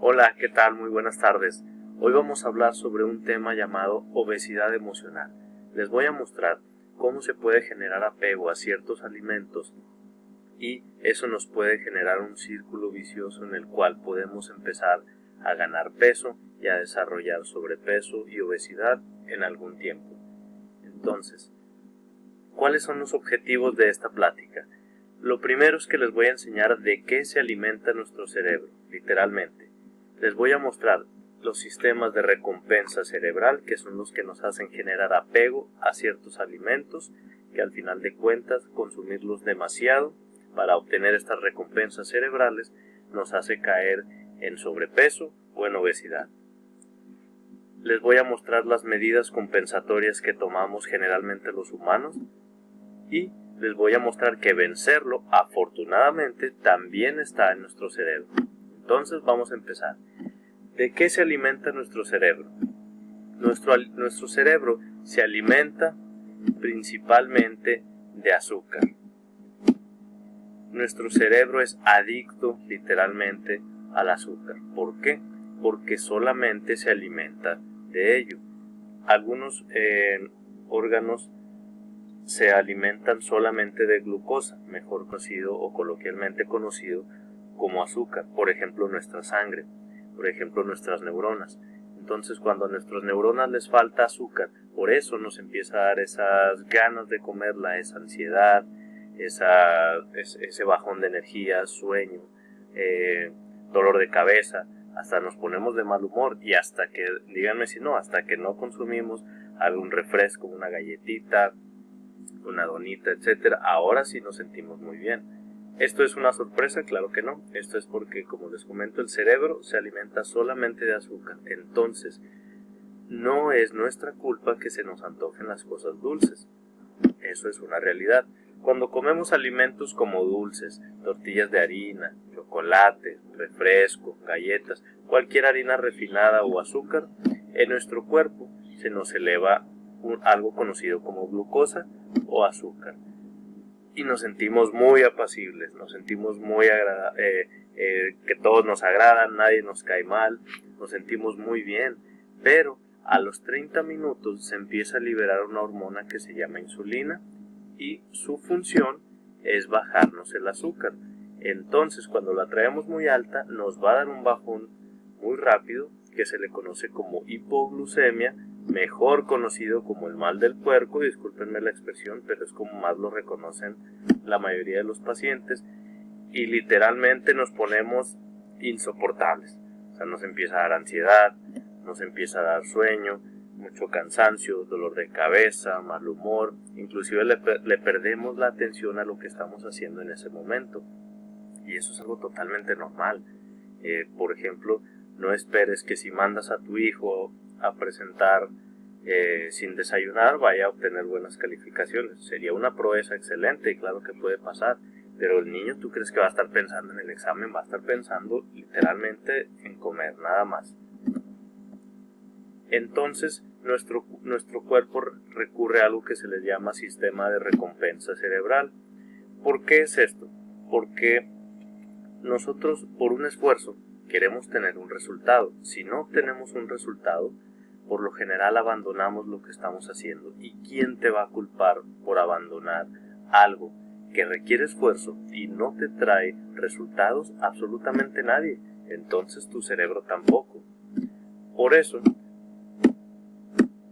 Hola, ¿qué tal? Muy buenas tardes. Hoy vamos a hablar sobre un tema llamado obesidad emocional. Les voy a mostrar cómo se puede generar apego a ciertos alimentos y eso nos puede generar un círculo vicioso en el cual podemos empezar a ganar peso y a desarrollar sobrepeso y obesidad en algún tiempo. Entonces, ¿cuáles son los objetivos de esta plática? Lo primero es que les voy a enseñar de qué se alimenta nuestro cerebro, literalmente. Les voy a mostrar los sistemas de recompensa cerebral, que son los que nos hacen generar apego a ciertos alimentos, que al final de cuentas consumirlos demasiado para obtener estas recompensas cerebrales nos hace caer en sobrepeso o en obesidad. Les voy a mostrar las medidas compensatorias que tomamos generalmente los humanos y les voy a mostrar que vencerlo, afortunadamente, también está en nuestro cerebro. Entonces vamos a empezar. ¿De qué se alimenta nuestro cerebro? Nuestro cerebro se alimenta principalmente de azúcar. Nuestro cerebro es adicto literalmente al azúcar. ¿Por qué? Porque solamente se alimenta de ello. Algunos órganos se alimentan solamente de glucosa, mejor conocido o coloquialmente conocido como azúcar, por ejemplo nuestra sangre, por ejemplo nuestras neuronas. Entonces cuando a nuestras neuronas les falta azúcar, por eso nos empieza a dar esas ganas de comerla, esa ansiedad, ese bajón de energía, sueño, dolor de cabeza, hasta nos ponemos de mal humor y hasta que, díganme si no, hasta que no consumimos algún refresco, una galletita, una donita, etcétera, ahora sí nos sentimos muy bien. ¿Esto es una sorpresa? Claro que no. Esto es porque, como les comento, el cerebro se alimenta solamente de azúcar. Entonces, no es nuestra culpa que se nos antojen las cosas dulces. Eso es una realidad. Cuando comemos alimentos como dulces, tortillas de harina, chocolate, refresco, galletas, cualquier harina refinada o azúcar, en nuestro cuerpo se nos eleva algo conocido como glucosa o azúcar. Y nos sentimos muy apacibles, nos sentimos muy que todos nos agradan, nadie nos cae mal, nos sentimos muy bien, pero a los 30 minutos se empieza a liberar una hormona que se llama insulina y su función es bajarnos el azúcar. Entonces cuando la traemos muy alta nos va a dar un bajón muy rápido que se le conoce como hipoglucemia, mejor conocido como el mal del puerco, discúlpenme la expresión, pero es como más lo reconocen la mayoría de los pacientes, y literalmente nos ponemos insoportables. O sea, nos empieza a dar ansiedad, nos empieza a dar sueño, mucho cansancio, dolor de cabeza, mal humor, inclusive le perdemos la atención a lo que estamos haciendo en ese momento, y eso es algo totalmente normal. Por ejemplo, no esperes que si mandas a tu hijo a presentar sin desayunar vaya a obtener buenas calificaciones. Sería una proeza excelente y claro que puede pasar, pero el niño, ¿tú crees que va a estar pensando en el examen? Va a estar pensando literalmente en comer, nada más. Entonces nuestro cuerpo recurre a algo que se le llama sistema de recompensa cerebral. ¿Por qué es esto? Porque nosotros, por un esfuerzo, queremos tener un resultado. Si no obtenemos un resultado, por lo general abandonamos lo que estamos haciendo. ¿Y quién te va a culpar por abandonar algo que requiere esfuerzo y no te trae resultados? Absolutamente nadie. Entonces tu cerebro tampoco. Por eso,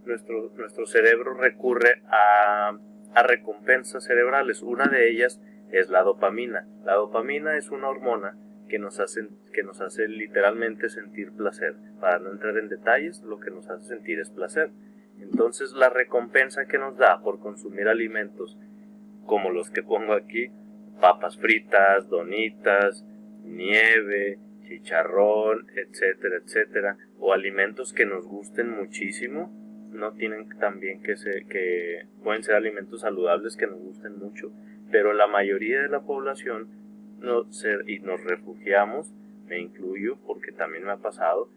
nuestro cerebro recurre a recompensas cerebrales. Una de ellas es la dopamina. La dopamina es una hormona que nos hace literalmente sentir placer. Para no entrar en detalles, lo que nos hace sentir es placer. Entonces la recompensa que nos da por consumir alimentos como los que pongo aquí, papas fritas, donitas, nieve, chicharrón, etcétera, etcétera, o alimentos que nos gusten muchísimo, no tienen también que pueden ser alimentos saludables que nos gusten mucho, pero la mayoría de la población y nos refugiamos, me incluyo porque también me ha pasado,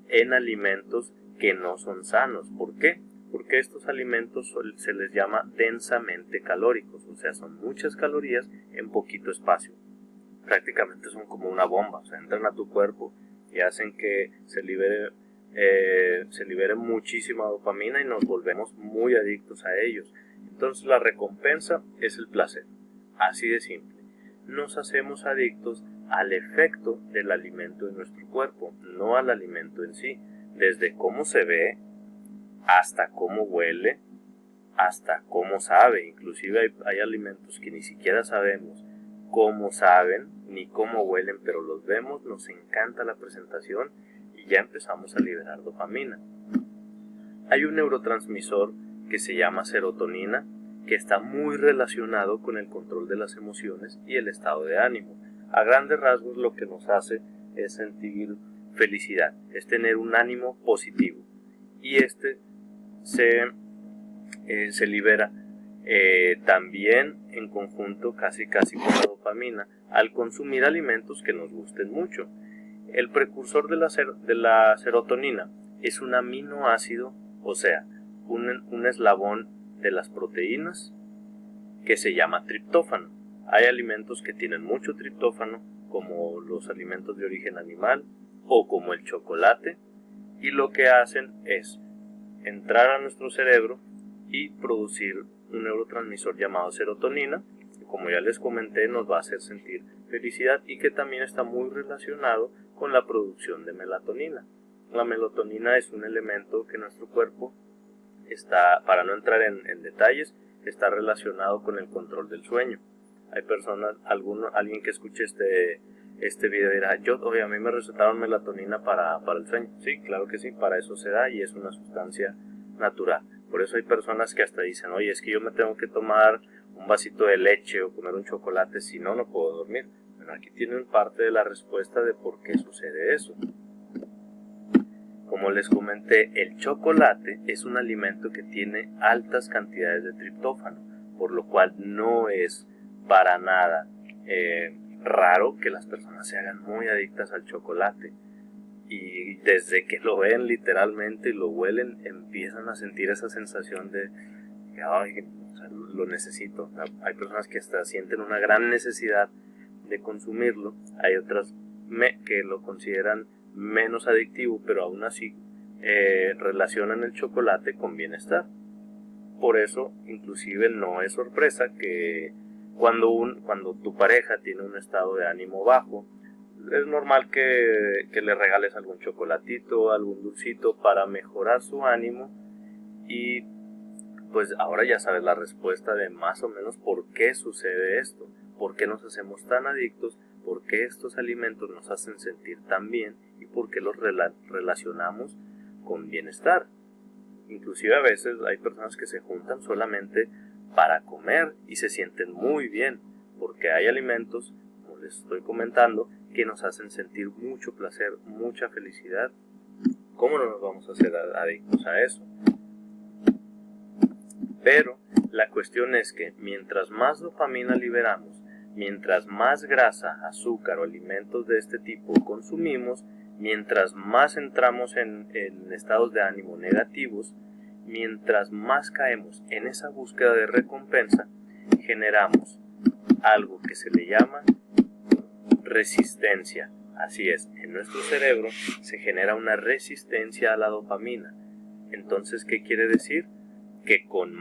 en alimentos que no son sanos. ¿Por qué? Porque estos alimentos se les llama densamente calóricos, o sea, son muchas calorías en poquito espacio. Prácticamente son como una bomba, o sea, entran a tu cuerpo y hacen que se libere muchísima dopamina y nos volvemos muy adictos a ellos. Entonces la recompensa es el placer, así de simple. Nos hacemos adictos al efecto del alimento en nuestro cuerpo, no al alimento en sí, desde cómo se ve, hasta cómo huele, hasta cómo sabe. Inclusive hay alimentos que ni siquiera sabemos cómo saben ni cómo huelen, pero los vemos, nos encanta la presentación y ya empezamos a liberar dopamina. Hay un neurotransmisor que se llama serotonina, que está muy relacionado con el control de las emociones y el estado de ánimo. A grandes rasgos lo que nos hace es sentir felicidad, es tener un ánimo positivo, y este se libera también en conjunto casi con la dopamina al consumir alimentos que nos gusten mucho. El precursor de la serotonina es un aminoácido, o sea, un eslabón de las proteínas que se llama triptófano. Hay alimentos que tienen mucho triptófano, como los alimentos de origen animal o como el chocolate, y lo que hacen es entrar a nuestro cerebro y producir un neurotransmisor llamado serotonina, que, como ya les comenté, nos va a hacer sentir felicidad y que también está muy relacionado con la producción de melatonina. La melatonina es un elemento que nuestro cuerpo está, para no entrar en detalles, está relacionado con el control del sueño. Hay personas, alguien que escuche este video dirá, a mí me recetaron melatonina para el sueño. Sí, claro que sí, para eso se da y es una sustancia natural. Por eso hay personas que hasta dicen, oye, es que yo me tengo que tomar un vasito de leche o comer un chocolate, si no, no puedo dormir. Pero aquí tienen parte de la respuesta de por qué sucede eso. Como les comenté, el chocolate es un alimento que tiene altas cantidades de triptófano, por lo cual no es para nada raro que las personas se hagan muy adictas al chocolate. Y desde que lo ven literalmente y lo huelen, empiezan a sentir esa sensación de que lo necesito. O sea, hay personas que hasta sienten una gran necesidad de consumirlo. Hay otras que lo consideran menos adictivo, pero aún así relacionan el chocolate con bienestar. Por eso, inclusive, no es sorpresa que cuando tu pareja tiene un estado de ánimo bajo, es normal que le regales algún chocolatito, algún dulcito para mejorar su ánimo. Y pues ahora ya sabes la respuesta de más o menos por qué sucede esto, por qué nos hacemos tan adictos, por qué estos alimentos nos hacen sentir tan bien y por qué los relacionamos con bienestar. Inclusive a veces hay personas que se juntan solamente para comer y se sienten muy bien, porque hay alimentos, como les estoy comentando, que nos hacen sentir mucho placer, mucha felicidad. ¿Cómo no nos vamos a hacer adictos a eso? Pero la cuestión es que mientras más dopamina liberamos, mientras más grasa, azúcar o alimentos de este tipo consumimos, mientras más entramos en estados de ánimo negativos, mientras más caemos en esa búsqueda de recompensa, generamos algo que se le llama resistencia. Así es, en nuestro cerebro se genera una resistencia a la dopamina. Entonces, ¿qué quiere decir? Que con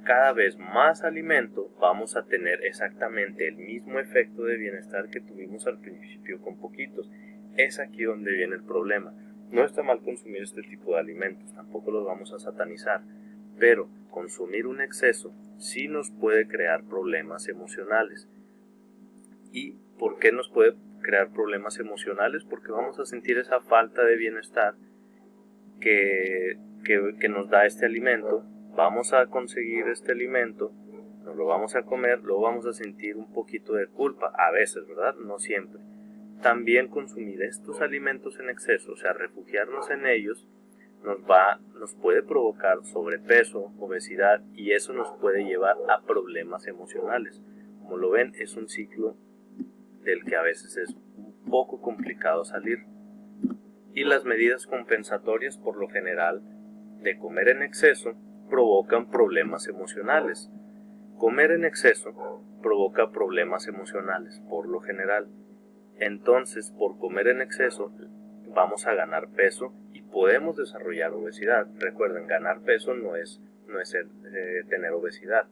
cada vez más alimento vamos a tener exactamente el mismo efecto de bienestar que tuvimos al principio con poquitos. Es aquí donde viene el problema. No está mal consumir este tipo de alimentos, tampoco los vamos a satanizar, pero consumir un exceso sí nos puede crear problemas emocionales. ¿Y por qué nos puede crear problemas emocionales? Porque vamos a sentir esa falta de bienestar que nos da este alimento. Vamos a conseguir este alimento, nos lo vamos a comer, luego vamos a sentir un poquito de culpa, a veces, ¿verdad? No siempre. También consumir estos alimentos en exceso, o sea, refugiarnos en ellos, nos puede provocar sobrepeso, obesidad, y eso nos puede llevar a problemas emocionales. Como lo ven, es un ciclo del que a veces es un poco complicado salir. Y las medidas compensatorias, por lo general, de comer en exceso provocan problemas emocionales. Comer en exceso provoca problemas emocionales, por lo general. Entonces, por comer en exceso, vamos a ganar peso y podemos desarrollar obesidad. Recuerden, ganar peso no es tener obesidad.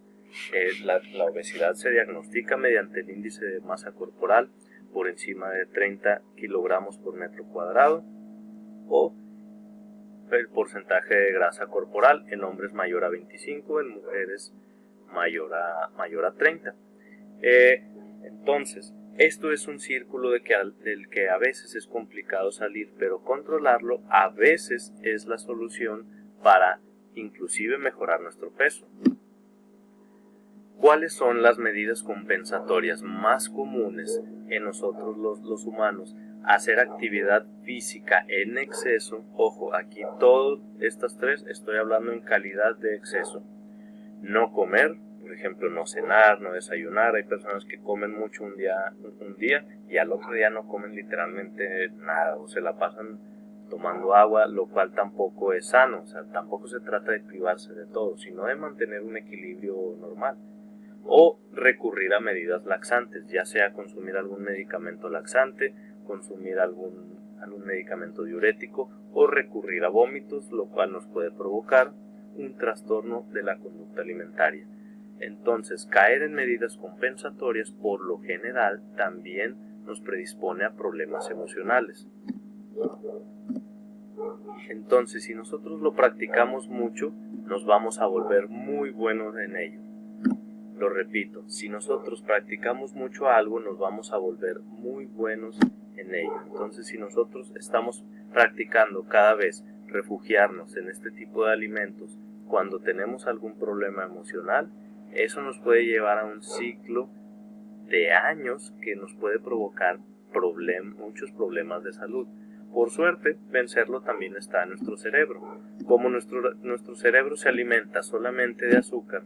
La obesidad se diagnostica mediante el índice de masa corporal por encima de 30 kilogramos por metro cuadrado o el porcentaje de grasa corporal en hombres mayor a 25, en mujeres mayor a 30. Entonces, esto es un círculo del que a veces es complicado salir, pero controlarlo a veces es la solución para inclusive mejorar nuestro peso. ¿Cuáles son las medidas compensatorias más comunes en nosotros los humanos? Hacer actividad física en exceso. Ojo, aquí todas estas tres estoy hablando en calidad de exceso. No comer, por ejemplo, no cenar, no desayunar. Hay personas que comen mucho un día y al otro día no comen literalmente nada o se la pasan tomando agua, lo cual tampoco es sano. O sea, tampoco se trata de privarse de todo, sino de mantener un equilibrio normal. O recurrir a medidas laxantes, ya sea consumir algún medicamento laxante, consumir algún medicamento diurético o recurrir a vómitos, lo cual nos puede provocar un trastorno de la conducta alimentaria. Entonces, caer en medidas compensatorias por lo general también nos predispone a problemas emocionales. Entonces, si nosotros lo practicamos mucho, nos vamos a volver muy buenos en ello. Lo repito, si nosotros practicamos mucho algo, nos vamos a volver muy buenos en ello. Entonces, si nosotros estamos practicando cada vez refugiarnos en este tipo de alimentos cuando tenemos algún problema emocional, eso nos puede llevar a un ciclo de años que nos puede provocar muchos problemas de salud. Por suerte, vencerlo también está en nuestro cerebro. Como nuestro cerebro se alimenta solamente de azúcar,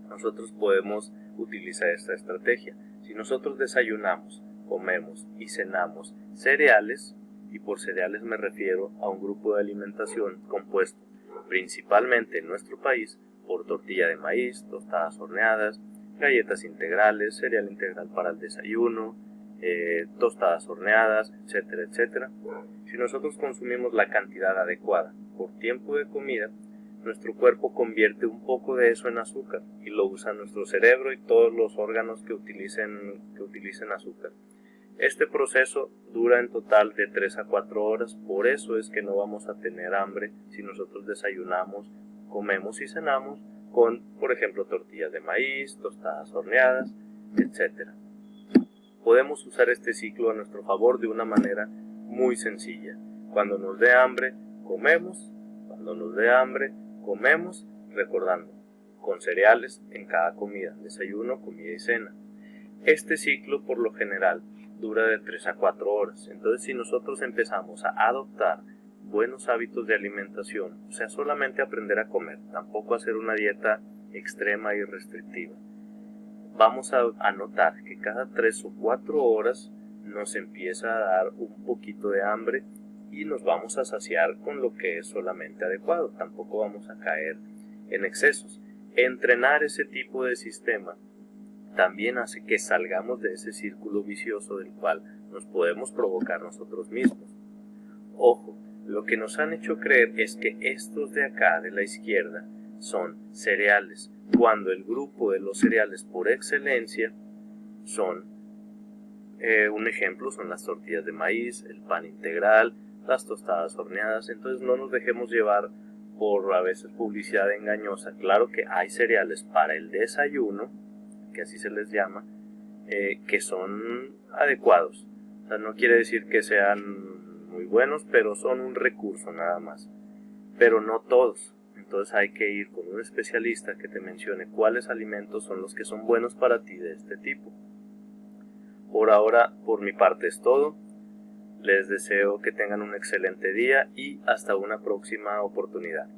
nosotros podemos utilizar esta estrategia. Si nosotros desayunamos, comemos y cenamos cereales, y por cereales me refiero a un grupo de alimentación compuesto principalmente en nuestro país por tortilla de maíz, tostadas horneadas, galletas integrales, cereal integral para el desayuno, tostadas horneadas, etcétera, etcétera. Si nosotros consumimos la cantidad adecuada por tiempo de comida, nuestro cuerpo convierte un poco de eso en azúcar y lo usa nuestro cerebro y todos los órganos que utilicen azúcar. Este proceso dura en total de 3 a 4 horas, por eso es que no vamos a tener hambre si nosotros desayunamos, comemos y cenamos con, por ejemplo, tortillas de maíz, tostadas horneadas, etc. Podemos usar este ciclo a nuestro favor de una manera muy sencilla. Cuando nos dé hambre, comemos. Cuando nos dé hambre, comemos, recordando, con cereales en cada comida, desayuno, comida y cena. Este ciclo, por lo general, dura de 3 a 4 horas. Entonces, si nosotros empezamos a adoptar buenos hábitos de alimentación, o sea, solamente aprender a comer, tampoco hacer una dieta extrema y restrictiva, vamos a notar que cada 3 o 4 horas nos empieza a dar un poquito de hambre y nos vamos a saciar con lo que es solamente adecuado. Tampoco vamos a caer en excesos. Entrenar ese tipo de sistema también hace que salgamos de ese círculo vicioso del cual nos podemos provocar nosotros mismos. Ojo, lo que nos han hecho creer es que estos de acá, de la izquierda, son cereales, cuando el grupo de los cereales por excelencia son, un ejemplo, son las tortillas de maíz, el pan integral, las tostadas horneadas. Entonces no nos dejemos llevar por a veces publicidad engañosa. Claro que hay cereales para el desayuno, que así se les llama, que son adecuados. O sea, no quiere decir que sean muy buenos, pero son un recurso nada más. Pero no todos. Entonces hay que ir con un especialista que te mencione cuáles alimentos son los que son buenos para ti de este tipo. Por ahora, por mi parte es todo. Les deseo que tengan un excelente día y hasta una próxima oportunidad.